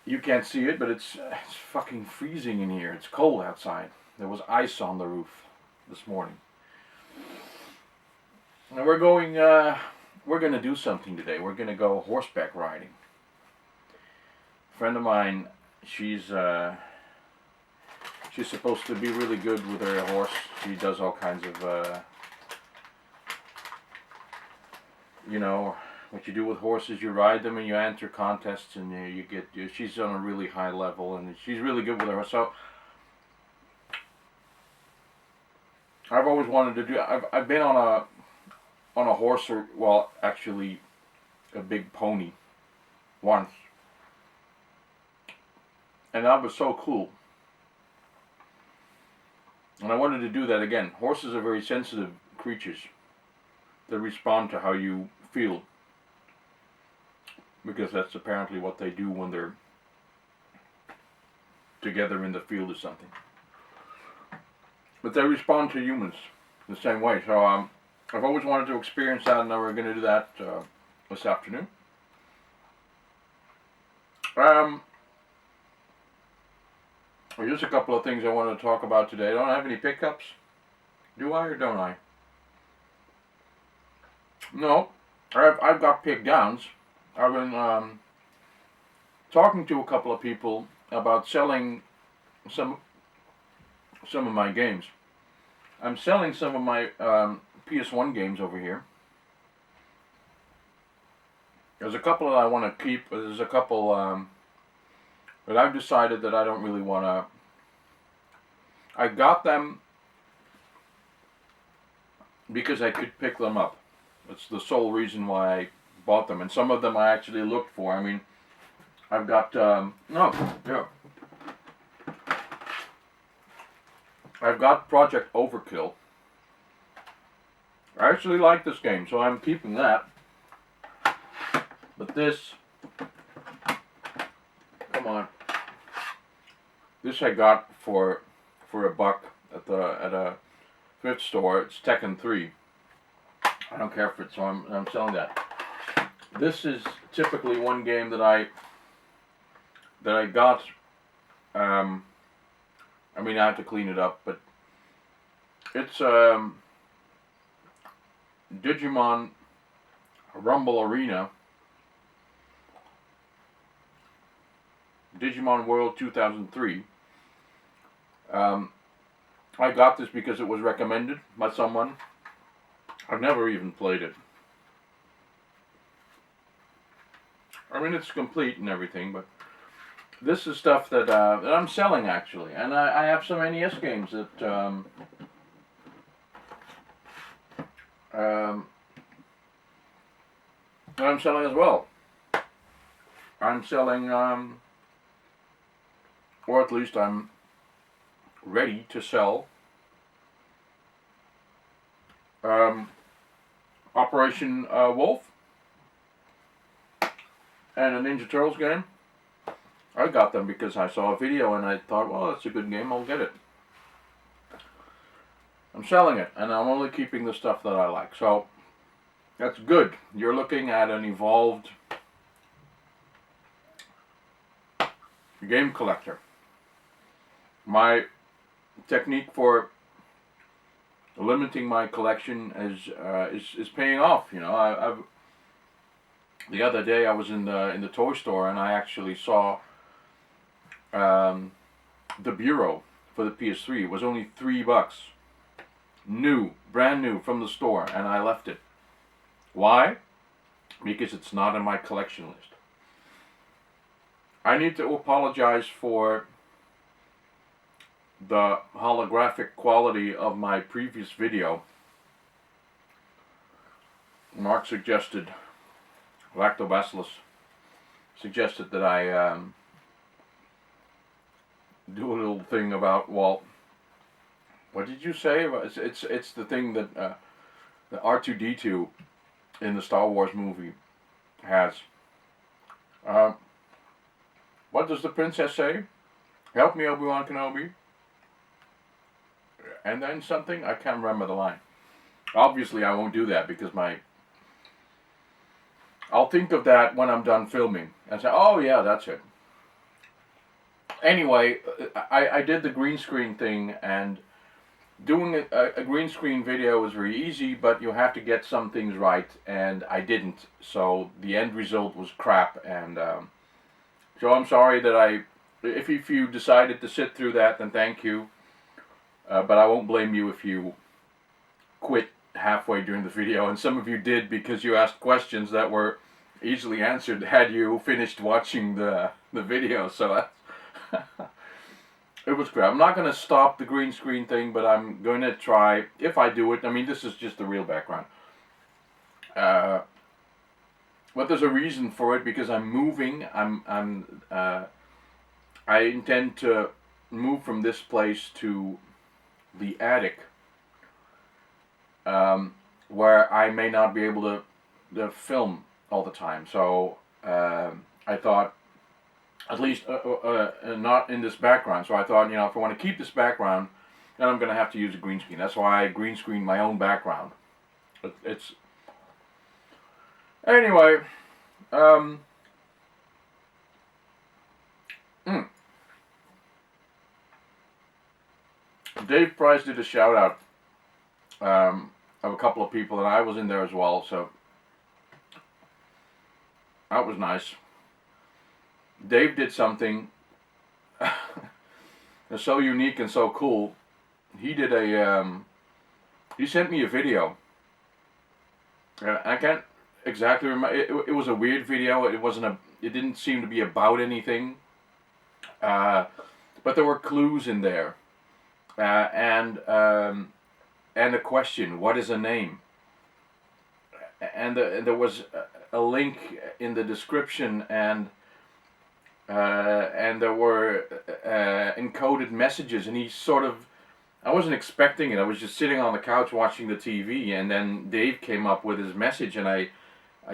You can't see it, but it's fucking freezing in here. It's cold outside. There was ice on the roof this morning. And we're going to do something today. We're going to go horseback riding. A friend of mine, she's supposed to be really good with her horse. She does all kinds of, you know, what you do with horses, you ride them and you enter contests and you get, she's on a really high level and she's really good with her. So I've always wanted to do, I've been on a horse, or, well, actually a big pony once. And that was so cool. And I wanted to do that again. Horses are very sensitive creatures. They respond to how you feel. Because that's apparently what they do when they're together in the field or something. But they respond to humans the same way. So I've always wanted to experience that, and we're going to do that this afternoon. Just a couple of things I wanted to talk about today. I don't have any pickups. Do I or don't I? No. I've got pick downs. I've been talking to a couple of people about selling some of my games. I'm selling some of my PS1 games over here. There's a couple that I want to keep. There's a couple that I've decided that I don't really want to. I got them because I could pick them up. That's the sole reason why I bought them, and some of them I actually looked for. I mean, I've got I've got Project Overkill. I actually like this game, so I'm keeping that. But this, come on, this I got for $1 at a thrift store. It's Tekken 3. I don't care for it, so I'm selling that. This is typically one game that I got. I mean, I have to clean it up, but it's Digimon Rumble Arena, Digimon World 2003. I got this because it was recommended by someone. I've never even played it. I mean, it's complete and everything, but this is stuff that I'm selling, actually. And I have some NES games that I'm selling as well. I'm selling, or at least I'm ready to sell, Operation Wolf and a Ninja Turtles game. I got them because I saw a video and I thought, well, that's a good game, I'll get it. I'm selling it, and I'm only keeping the stuff that I like. So, that's good. You're looking at an evolved game collector. My technique for limiting my collection is paying off. You know, the other day I was in the toy store and I actually saw the Bureau for the PS3. It was only $3, new, brand new from the store, and I left it. Why? Because it's not in my collection list. I need to apologize for the holographic quality of my previous video. Mark suggested, Lactobacillus suggested that I do a little thing about, well, what did you say? It's the thing that the R2-D2 in the Star Wars movie has. What does the princess say? Help me, Obi-Wan Kenobi. And then something? I can't remember the line. Obviously, I won't do that because I'll think of that when I'm done filming and say, oh yeah, that's it. Anyway, I did the green screen thing, and doing a green screen video is very easy, but you have to get some things right, and I didn't. So the end result was crap, and so I'm sorry that if you decided to sit through that, then thank you. But I won't blame you if you quit halfway during the video, and some of you did because you asked questions that were easily answered had you finished watching the video. So it was crap. I'm not going to stop the green screen thing, but I'm going to try, if I do it. I mean, this is just the real background. But there's a reason for it, because I'm moving. I intend to move from this place to the attic, where I may not be able to film all the time. So I thought, at least not in this background. So I thought, if I want to keep this background, then I'm going to have to use a green screen. That's why I green screened my own background. It's anyway. Dave Price did a shout out of a couple of people, and I was in there as well, so that was nice. Dave did something so unique and so cool. He did he sent me a video. I can't exactly remember. It was a weird video. It didn't seem to be about anything. But there were clues in there. And a question: what is a name? And there was a link in the description, and there were encoded messages. And he sort of, I wasn't expecting it. I was just sitting on the couch watching the TV, and then Dave came up with his message, and I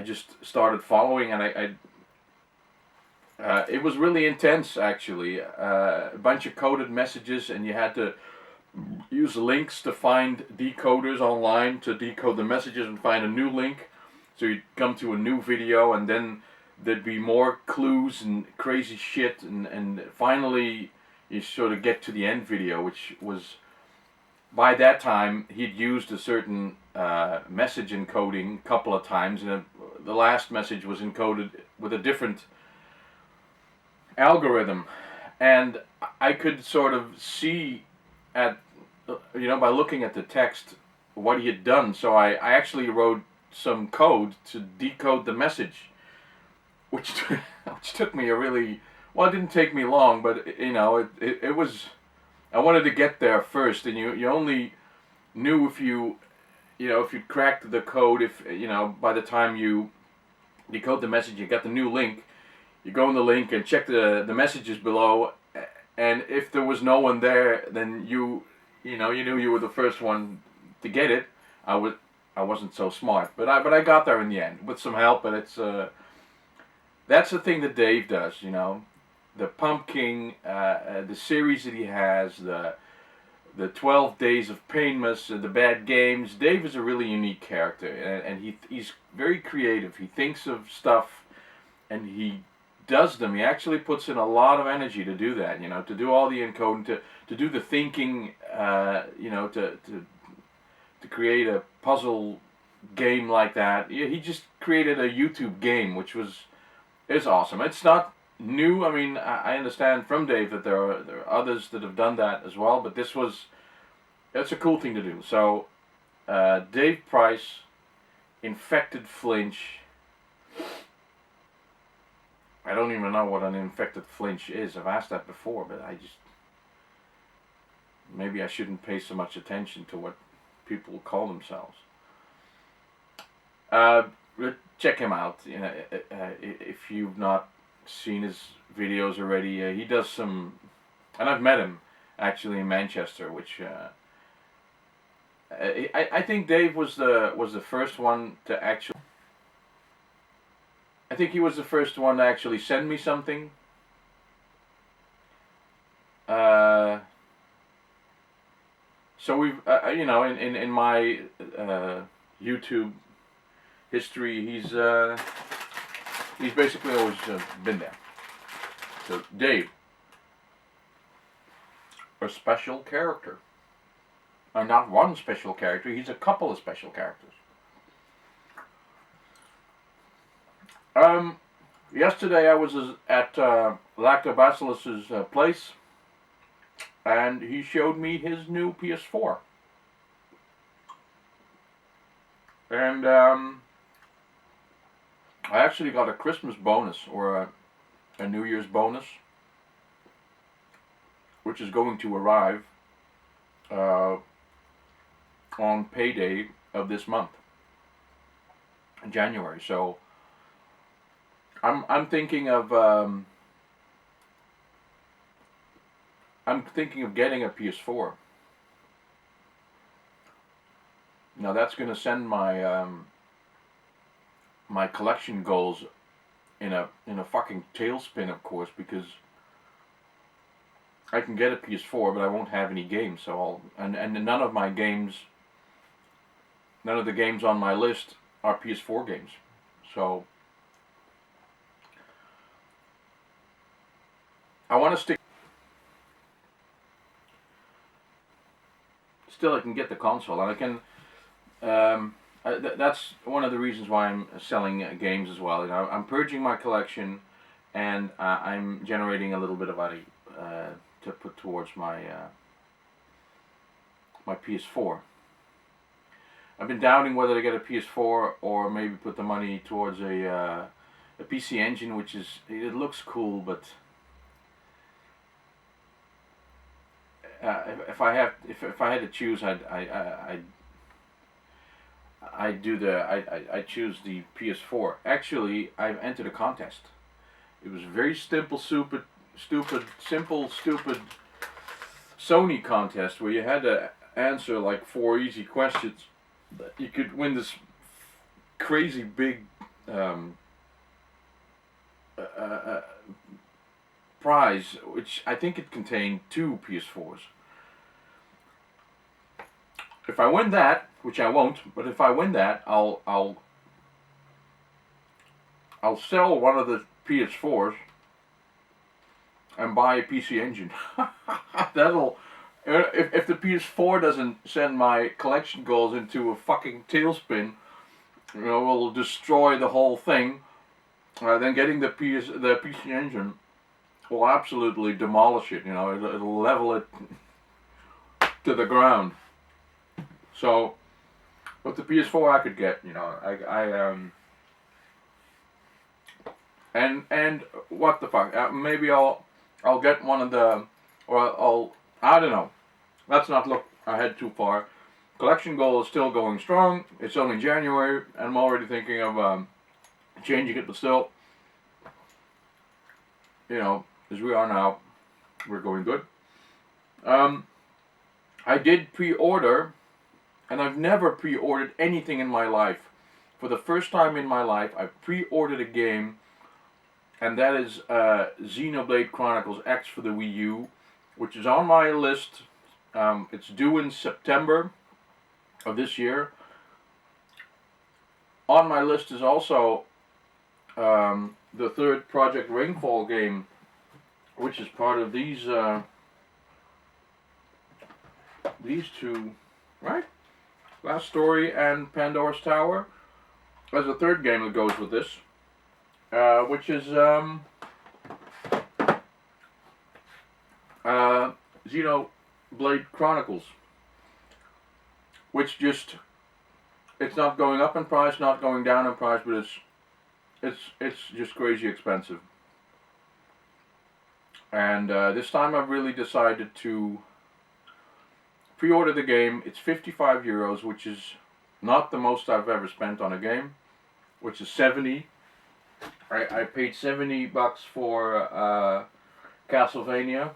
just started following, and it was really intense, actually. A bunch of coded messages, and you had to use links to find decoders online to decode the messages and find a new link. So you'd come to a new video, and then there'd be more clues and crazy shit, and finally you sort of get to the end video, which was, by that time, he'd used a certain message encoding a couple of times, and the last message was encoded with a different algorithm. And I could sort of see by looking at the text what he had done. So I actually wrote some code to decode the message, which took me it didn't take me long, but it was, I wanted to get there first, and you only knew if you cracked the code, by the time you decode the message, you got the new link, you go in the link and check the messages below, and if there was no one there, then you knew you were the first one to get it. I wasn't so smart, but I got there in the end with some help. But that's the thing that Dave does, the Pumpkin, the series that he has, the 12 Days of Painmas, the Bad Games. Dave is a really unique character, and he's very creative. He thinks of stuff, and he does them. He actually puts in a lot of energy to do that, to do all the encoding, to do the thinking, to create a puzzle game like that. He just created a YouTube game, which is awesome. It's not new. I mean, I understand from Dave that there are others that have done that as well, but it's a cool thing to do. So, Dave Price, InfectedFlinch. I don't even know what an InfectedFlinch is. I've asked that before, but maybe I shouldn't pay so much attention to what people call themselves. Check him out. If you've not seen his videos already, he does some, and I've met him actually in Manchester, which I think Dave was the first one to actually. I think he was the first one to actually send me something. So we've, in my YouTube history, he's basically always been there. So Dave, a special character. And not one special character, he's a couple of special characters. Yesterday I was at Lactobacillus's place, and he showed me his new PS4. And I actually got a Christmas bonus, or a New Year's bonus, which is going to arrive on payday of this month, in January. So I'm thinking of getting a PS4. Now that's going to send my my collection goals in a fucking tailspin, of course, because I can get a PS4, but I won't have any games. So and none of the games on my list are PS4 games. So I want to stick. Still, I can get the console, and I can. That's one of the reasons why I'm selling games as well. You know, I'm purging my collection, and I'm generating a little bit of money to put towards my my PS4. I've been doubting whether to get a PS4 or maybe put the money towards a PC Engine, which it looks cool, but if I had to choose, I'd choose the PS4. Actually, I've entered a contest. It was a very simple Sony contest where you had to answer like 4 easy questions. You could win this crazy big prize, which I think it contained 2 PS4s. If I win that, which I won't, but if I win that, I'll sell one of the PS4s and buy a PC Engine. That'll, if the PS4 doesn't send my collection goals into a fucking tailspin, you know, will destroy the whole thing. Then getting the PC Engine will absolutely demolish it. You know, it'll level it to the ground. So, with the PS4 I could get, you know, and what the fuck? Maybe I'll get one of the, or I don't know. Let's not look ahead too far. Collection goal is still going strong. It's only January, and I'm already thinking of changing it, but still, you know, as we are now, we're going good. I did pre-order, and I've never pre-ordered anything in my life. For the first time in my life, I pre-ordered a game, and that is Xenoblade Chronicles X for the Wii U, which is on my list. It's due in September of this year. On my list is also the third Project Rainfall game, which is part of these two, right? Last Story and Pandora's Tower. There's a third game that goes with this, which is Xenoblade Chronicles, which it's not going up in price, not going down in price, but it's just crazy expensive. And this time I've really decided to pre-order the game. It's 55 euros, which is not the most I've ever spent on a game, which is 70. I paid 70 bucks for Castlevania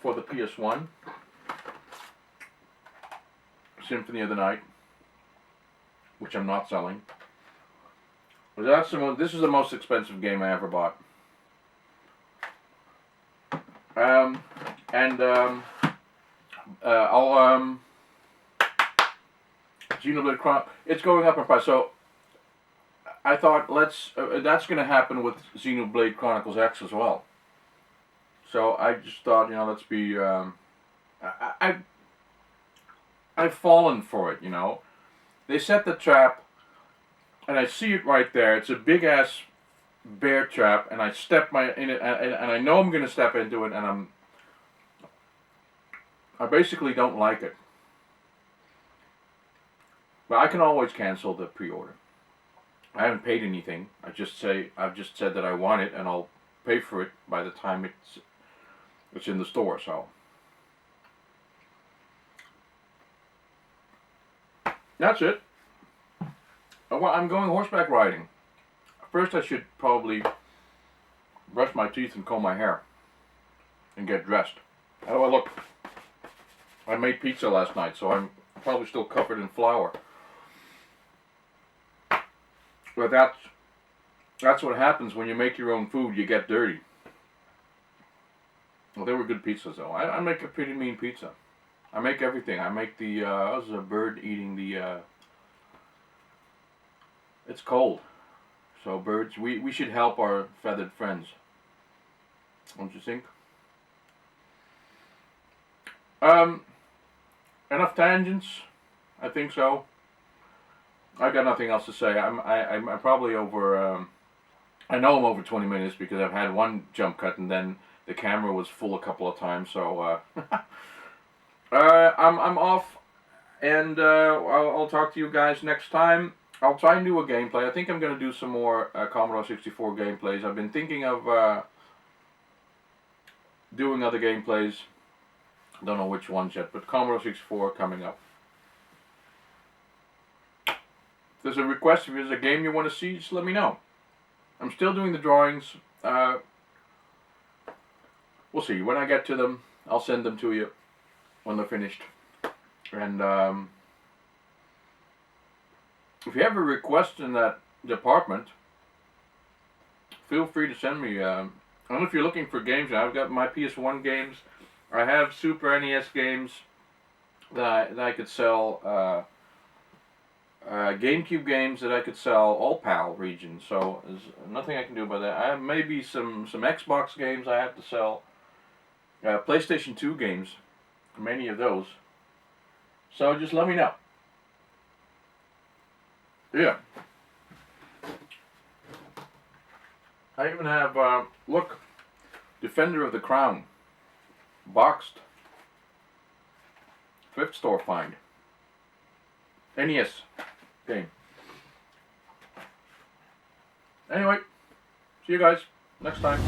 for the PS1, Symphony of the Night, which I'm not selling. But this is the most expensive game I ever bought. Xenoblade Chronicles, it's going up in price, so I thought that's going to happen with Xenoblade Chronicles X as well. So I just thought, you know, let's be. I've fallen for it, you know. They set the trap, and I see it right there. It's a big ass bear trap, and I step in it, and I know I'm gonna step into it, and I basically don't like it. But I can always cancel the pre-order. I haven't paid anything. I've just said that I want it, and I'll pay for it by the time it's in the store. So that's it. I'm going horseback riding. First, I should probably brush my teeth and comb my hair and get dressed. How do I look? I made pizza last night, so I'm probably still covered in flour. But that's what happens when you make your own food. You get dirty. Well, they were good pizzas, though. I make a pretty mean pizza. I make everything. I make the. There's a bird eating the. It's cold, so birds. We should help our feathered friends. Don't you think? Enough tangents. I think so. I got nothing else to say. I'm probably over. I know I'm over 20 minutes because I've had one jump cut and then the camera was full a couple of times. So I'm off, and I'll talk to you guys next time. I'll try and do a gameplay. I think I'm gonna do some more Commodore 64 gameplays. I've been thinking of doing other gameplays. Don't know which ones yet, but Commodore 64 coming up. If there's a request, if there's a game you want to see, just let me know. I'm still doing the drawings. We'll see. When I get to them, I'll send them to you when they're finished. And if you have a request in that department, feel free to send me. I don't know if you're looking for games. I've got my PS1 games. I have Super NES games that I could sell. GameCube games that I could sell, all PAL regions, so there's nothing I can do about that. I have maybe some Xbox games I have to sell, PlayStation 2 games, many of those, so just let me know. Yeah. I even have, look, Defender of the Crown, boxed, thrift store find, NES game. Anyway, see you guys next time.